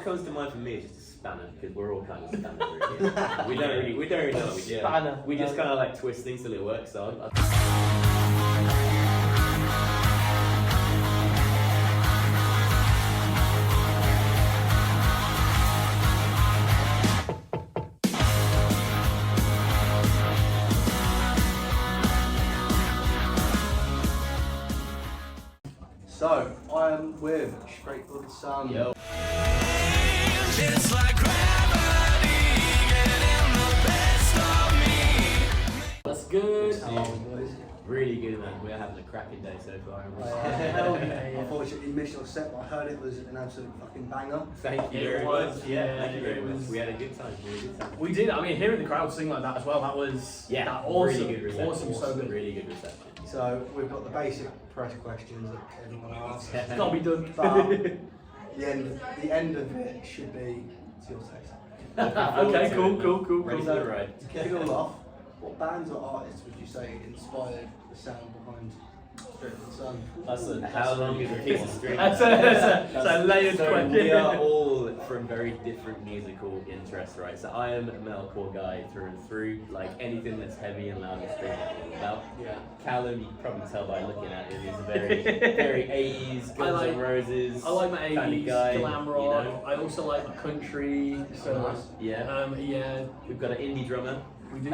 comes to mind for me is just a spanner, because we're all kind of spanners really. we don't really know. We just kind of like twist things till it works. So So, I am with straightforthesun. Yo. It's like gravity getting the best of me. That's good. How are we, boys? Really good, man. We're having a cracking day so far. Hell yeah. Unfortunately, missed your set, but I heard it was an absolute fucking banger. Thank you very much. Thank you very much. We had a good time. We did. I mean, hearing the crowd sing like that as well, that was awesome. Really good reception. Awesome, so good. Really good reception. So, we've got the basic press questions that everyone asks. It's got to be done. But the end of it should be to your taste. Okay, cool. Ready for the ride. To kick it all off, what bands or artists would you say inspired the sound behind straightforthesun? How long is a piece of string? That's a layered question. We are all from very different musical interests, right? So I am a metalcore guy through and through. Like anything that's heavy and loud and string I'm all about. Yeah. Callum, you can probably tell by looking at him, he's a very 80s, Guns N' Roses. I like my 80s kind of guy, glam rock. you know? I also like my country. So Yeah. yeah. We've got an indie drummer. We do.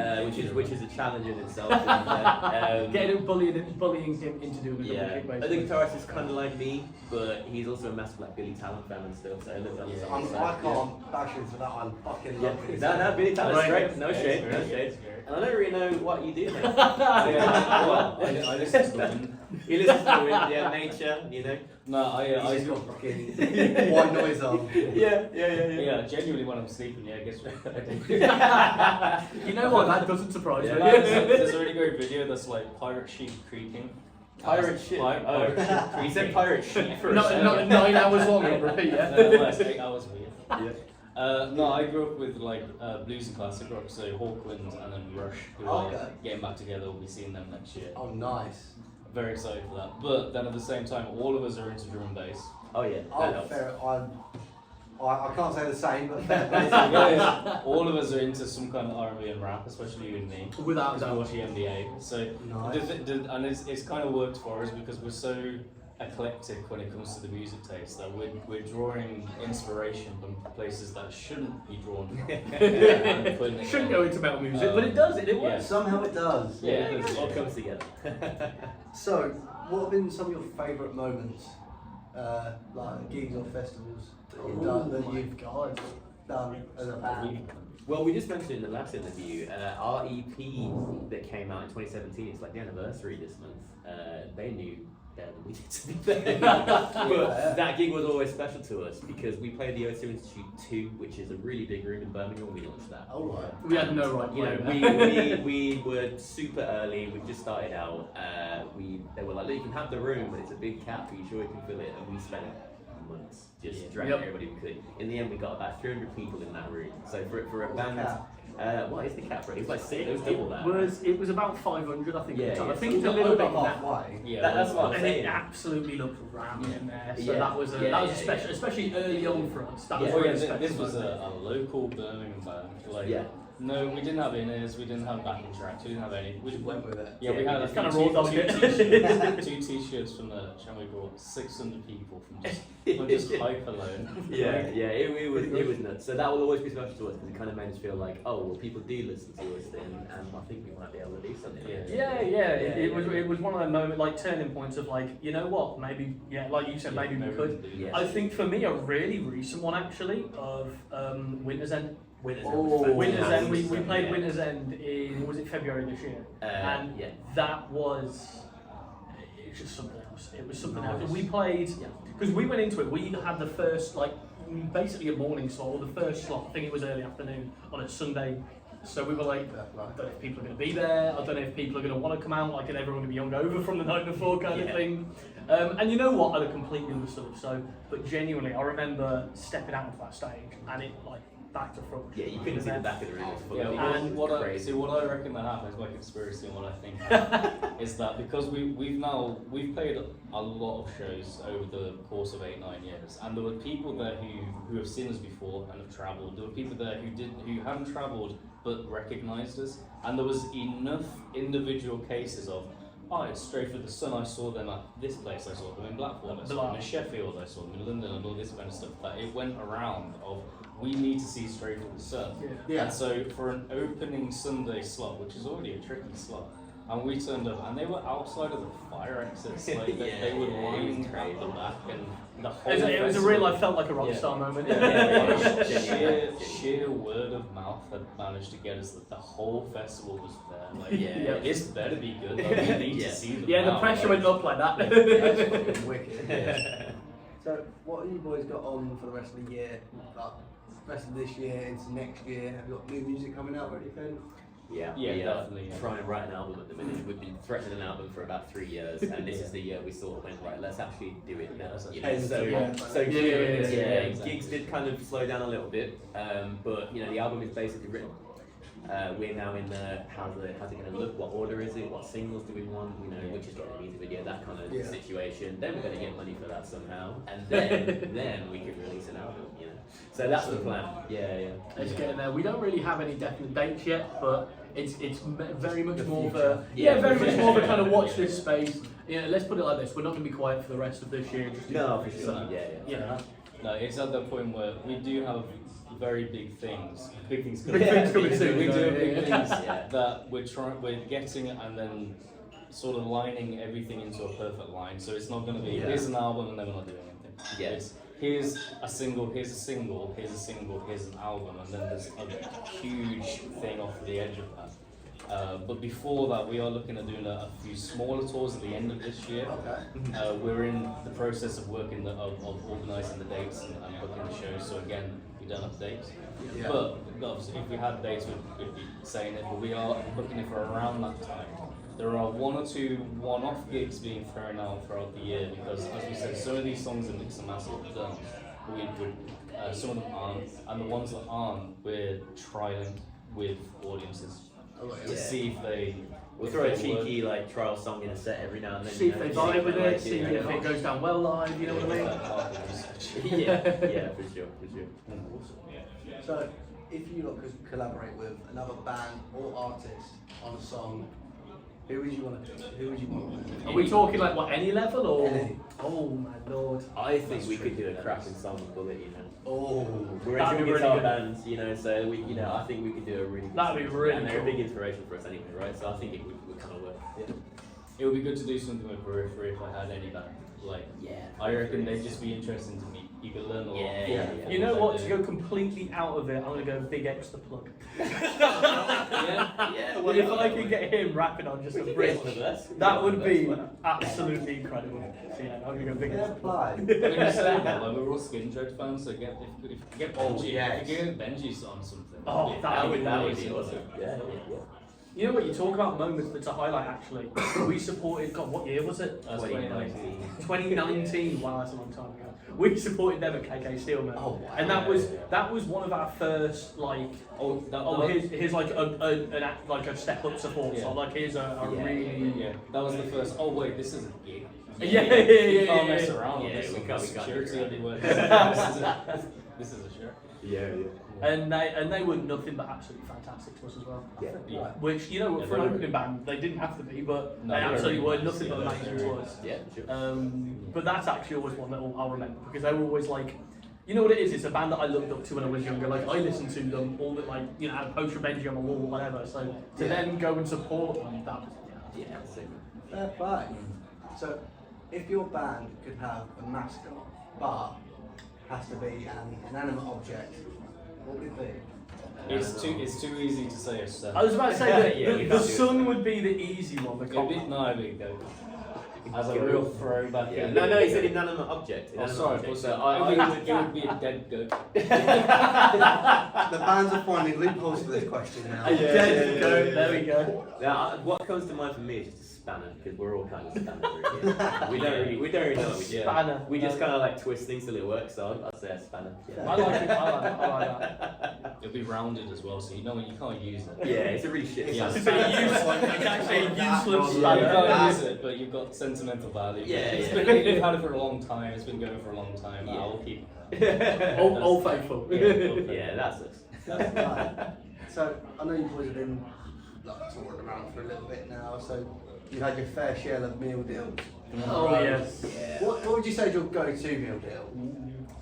Which is a challenge in itself. Getting him, bullying him into doing a double Yeah, kick, I think the guitarist is kind of like me, but he's also a massive like Billy Talent fan and stuff. So I live on the side. I can't bash him for that. I fucking love it. No, Billy Talent's Right. great. No shade. And I don't really know what you do, mate. I listen to them. He listens to wind, nature, you know. No, I He's got fucking white noise on. yeah, genuinely when I'm sleeping, I guess I do. You know what? That doesn't surprise me. There's a really great video that's like pirate sheep creaking. Pirate shit. You said pirate shit for a Not second. 9 hours long, on repeat, yeah? No, last 8 hours weird. Yeah. No, I grew up with like blues and classic rock, so Hawkwind and then Rush, who are getting back together. We'll be seeing them next year. Oh, nice. Very excited for that. But then at the same time, all of us are into drum and bass. Oh yeah. Oh, fair. I can't say the same, but fair play. Yeah, all of us are into some kind of R&B and rap, especially you and me. Without Because doubt. we watch EMDA. So, Nice. and it's kind of worked for us because we're so eclectic when it comes to the music taste that we're drawing inspiration from places that shouldn't be drawn. Shouldn't go into metal music, but it does. It works. Yeah. Somehow it does. Yeah, It all comes together. So, what have been some of your favourite moments, like gigs or festivals that you've done as a band? Well, we just mentioned in the last interview, our EP that came out in 2017, it's like the anniversary this month. They knew better than we did to be fair. But that gig was always special to us because we played the O2 Institute 2, which is a really big room in Birmingham when we launched that. Oh, right. We had no right. You know, we were super early. We just started out. They were like, "Look, you can have the room, but it's a big cap. Are you sure you can fill it?" And we spent months just dragging everybody we could. In the end, we got about 300 people in that room. So for a band, what is the cap rate? It was like 6. It was double that. It was about 500, I think. Yeah, at the time. I yeah. think it's a little bit halfway. Yeah, that's what I'm And saying. it absolutely looked rammed in there. So Yeah. that was a special, especially early on for us. That was Yeah. really this special. was a local Birmingham band. Like, no, we didn't have in-ears, we didn't have backing tracks, we didn't have any. We just Went with it. Yeah, we had it's a kind of few raw dog it. two t-shirts from the and we brought 600 people from just hyper alone. It was nuts. So that will always be special to us because it kind of made us feel like, oh, well, people do listen to us, and I think we might be able to do something. It was one of those moments, like turning points of like, you know what, maybe like you said, maybe we could. Yes. I think for me a really recent one actually of Winter's End. Winter's End. We played Winter's End in, was it February this year? And that was, it was just something else. It was something else. And we played, because we went into it, we had the first, like, basically a morning slot, or the first slot, I think it was early afternoon on a Sunday. So we were like, I don't know if people are going to be there, I don't know if people are going to want to come out, like, and everyone going to be hungover from the night before kind of thing. And you know what, I'd have completely understood. So, but genuinely, I remember stepping out of that stage, and it, like, back to front. Yeah, you couldn't see the back of the room. It's full Yeah, of well, people. what I, Crazy. see, what I reckon that happens, my conspiracy and what I think is that because we've played a lot of shows over the course of 8-9 years, and there were people there who have seen us before and have travelled. There were people there who haven't travelled but recognised us, and there was enough individual cases of, oh, it's Straight for the Sun. I saw them at this place. I saw them in Blackpool. I saw them in Sheffield. I saw them in London, and all this kind of stuff. That it went around of, we need to see Straight for the Sun. Yeah. And so for an opening Sunday slot, which is already a tricky slot, and we turned up, and they were outside of the fire exits. Like they were lining at the back, and the whole. It was a real. I felt like a rock star moment. Sheer word of mouth had managed to get us that the whole festival was there. Like, this better be good. Like, we need to see them. Yeah, the now. pressure went up like that. That's fucking wicked. So, what have you boys got on for the rest of the year? Like, rest of this year into next year? Have you got new music coming out or anything? Yeah, Yeah, we definitely, yeah. trying to write an album at the minute. We've been threatening an album for about 3 years, and this is the year we sort of went, right, let's actually do it now. You know? Exactly. Gigs did kind of slow down a little bit, but you know, the album is basically written. We're now in the how's it going to look? What order is it? What singles do we want? You know, which is getting a music video, that kind of situation. Then we're going to get money for that somehow, and then we can release an album. You know, so that's the plan. Yeah. It's getting there. We don't really have any definite dates yet, but it's very much more of a much more of a kind of watch this space. You know, let's put it like this: we're not going to be quiet for the rest of this year. Just No, for sure. So, Yeah. No, it's at the point where we do have very big things. Big things Big things coming soon. We do have big Yeah. things that we're getting and then sort of lining everything into a perfect line. So it's not going to be here's an album and then we're not doing anything. Yeah. It's here's a single, here's a single, here's a single, here's an album, and then there's a huge thing off the edge of that. But before that, we are looking at doing a few smaller tours at the end of this year. Okay. We're in the process of working of organising the dates and booking the shows. So again, we don't have dates. Yeah. But obviously, if we had dates, we'd be saying it. But we are booking it for around that time. There are one or two one-off gigs being thrown out throughout the year because, as we said, some of these songs are mix and master done. Some of them aren't, and the ones that aren't, we're trialing with audiences to see if they. We'll throw a cheeky like trial song in a set every now and then. See if they vibe with it. See if like it goes down well live. You know what I mean? yeah, for sure. So, if you lot could collaborate with another band or artist on a song, who would you want to pick? Who would you want? Are we talking like what, any level or? Any. Oh my lord. I think we could do a Crackin song with Bullet, you know. Oh, We're That'd into be really guitar good. bands, you know, so I think we could do a really good That'd be song. really And they're a cool. big inspiration for us anyway, right? So I think it would kind of work. It would be good to do something with Periphery if I had any band. Like, I reckon they'd just be interesting to me. You could learn a lot. Yeah. You know what? To go completely out of it, I'm gonna go big extra plug. Yeah. Well, if I could get him rapping on just a bridge, that would be absolutely incredible. So yeah, I'm gonna go big yeah, extra plug. apply. When you say that, like, we're all Skin Dread fans, so if you get Benji, yes. if you get Benji's on something, Oh, that would be amazing. awesome. Yeah. You know what? You talk about moments, but to highlight actually, we supported. God, what year was it? That's 2019. 2019. Wow, that's a long time ago. We supported them at KK Steelman, Oh, wow. and that was one of our first like. Here's like a step up support. So like here's a really. That was the first. Oh wait, this is a gig. Yeah. You can't mess around with Yeah, this. we We've can't- got we can't security do that. everywhere. This is a shirt. Yeah. And they were nothing but absolutely fantastic to us as well. Yeah. Which, you know, Yeah, for an they were opening good. band, they didn't have to be, but No, they they were absolutely were really nothing good. but amazing to us. Yeah, sure. But that's actually always one that I'll remember because they were always like, you know what it is? It's a band that I looked up to when I was younger. Like I listened to them all that, like I had a poster of Benji on my wall or whatever. So to then go and support them, that was Fair play. So, if your band could have a mascot, but has to be an inanimate object, what would it be? It's too easy to say a sun. I was about to say that Yeah, we the can't do it. sun would be the easy one. The It'd cop. be, no, it'd be a goat. As a real throwback. Yeah. in. No, he said inanimate object. Oh, Inanimate sorry. object. So So it would be a dead goat. The bands are finding loopholes for this question now. Dead goat, there we go. Now, what comes to mind for me is just a spanner because we're all kind of spanner here. We don't really know what we do. Spanner. We just kind of like twist things till it works. So I'd say a spanner. I like it. I like that. it'll be rounded as well, so you know you can't use it. Yeah, it's a really shit. Yeah. song. It's actually a useless. You can't use it, but you've got sentimental value. Yeah, It's yeah. been, you've had it for a long time. It's been going for a long time. Yeah. I'll keep it. Old faithful. Yeah, that's us. That's right. So I know you boys have been like touring around for a little bit now, so you've had your fair share of meal deals. Oh yes. Yeah. What would you say is your go-to meal deal?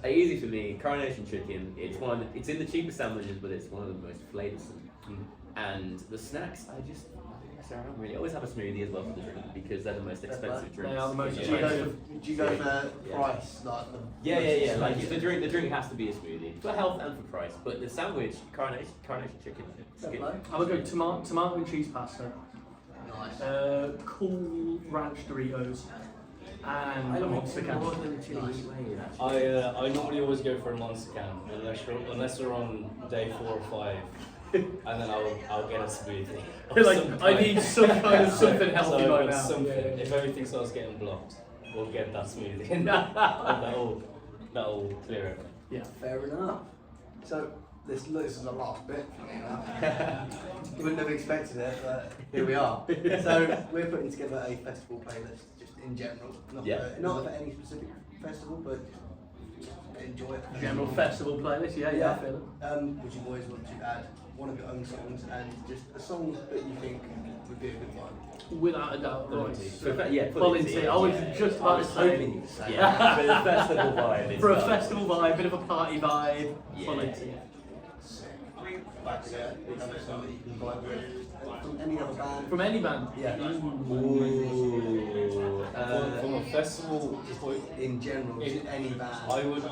Easy for me, coronation chicken. It's one of the, it's in the cheapest sandwiches, but it's one of the most flavoursome. And the snacks, I don't really. I always have a smoothie as well for the drink because they're the most expensive drinks. They are the most Do you go for Yeah. price? Like Yeah. Like the drink has to be a smoothie for health and for price. But the sandwich, coronation chicken. It's good. I would go tomato and cheese pasta, Nice. cool ranch Doritos, and a monster can. I normally always go for a monster can unless we're on day 4 or 5, and then I'll get a smoothie. Like I need some kind of something healthy so right now. something. Yeah. If everything starts getting blocked, we'll get that smoothie, and that'll clear it. Yeah. Fair enough. So this is the last bit. Funny enough. You wouldn't have expected it, but here we are. So we're putting together a festival playlist, just in general, not for any specific festival, but just enjoy it. General festival playlist. Yeah, I feel it. Would you boys want to add one of your own songs and just a song that you think would be a good one? Without a doubt, right. Volunteer. I was just about to say. hoping you'd say Yeah, for the festival vibe. For a festival vibe, bit of a party vibe. Yeah. Volunteer. Back to that, another song that you can vibe with from any other band. From any band. Yeah. Ooh. From a festival point, In general, just any band. I would.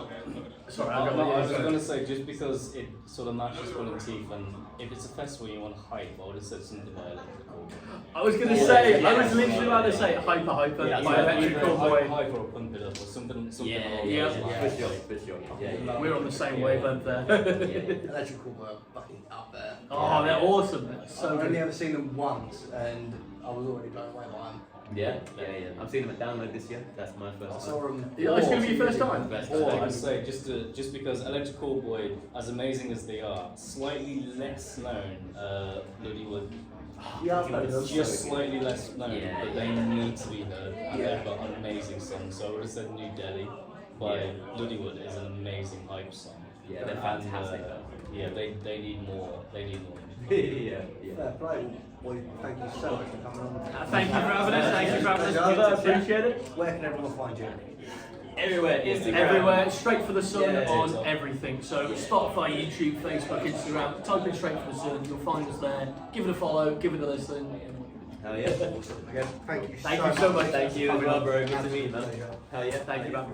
Sorry, I was sorry. going to say, just because it sort of matches pulling teeth, and if it's a festival you want to hype, I would have said something by Electrical. I was gonna say, I was literally about to say hyper by Electrical Boy. Hype or pump it up or something along those yeah. lines. For sure. Yeah. We're on the same wavelength there. Electrical were fucking up there. Oh, they're awesome. They're so I've only good. ever seen them once, and I was already blown away by them. Yeah. I'm seeing them at Download this year. That's my I first saw time. them. Yeah, it's gonna be your first time. Or I'd say just because Electrical Boy, as amazing as they are, slightly less known. Bloody Wood. Yeah, I've heard them. Just slightly less known, Yeah, but they need to be heard, and they've got an amazing song. So I would have said New Delhi by Bloodywood is an amazing hype song. Yeah, they're And, fantastic. yeah, they need more. They need more. Yeah. Fair play. Well, thank you so much for coming on. Thank you for having us. Thank you for having us. I appreciate it. Where can everyone find you? Everywhere. Instagram. Everywhere, Straight for the Sun Yeah, on TikTok. everything. So Spotify, YouTube, Facebook, Instagram. Type in Straight for the Sun. You'll find us there. Give it a follow. Give it a listen. Hell yeah. Awesome. Again, thank you Thank you so much. Thank you as well, bro. Good to meet you, man. Pleasure. Hell yeah. Thank you, man.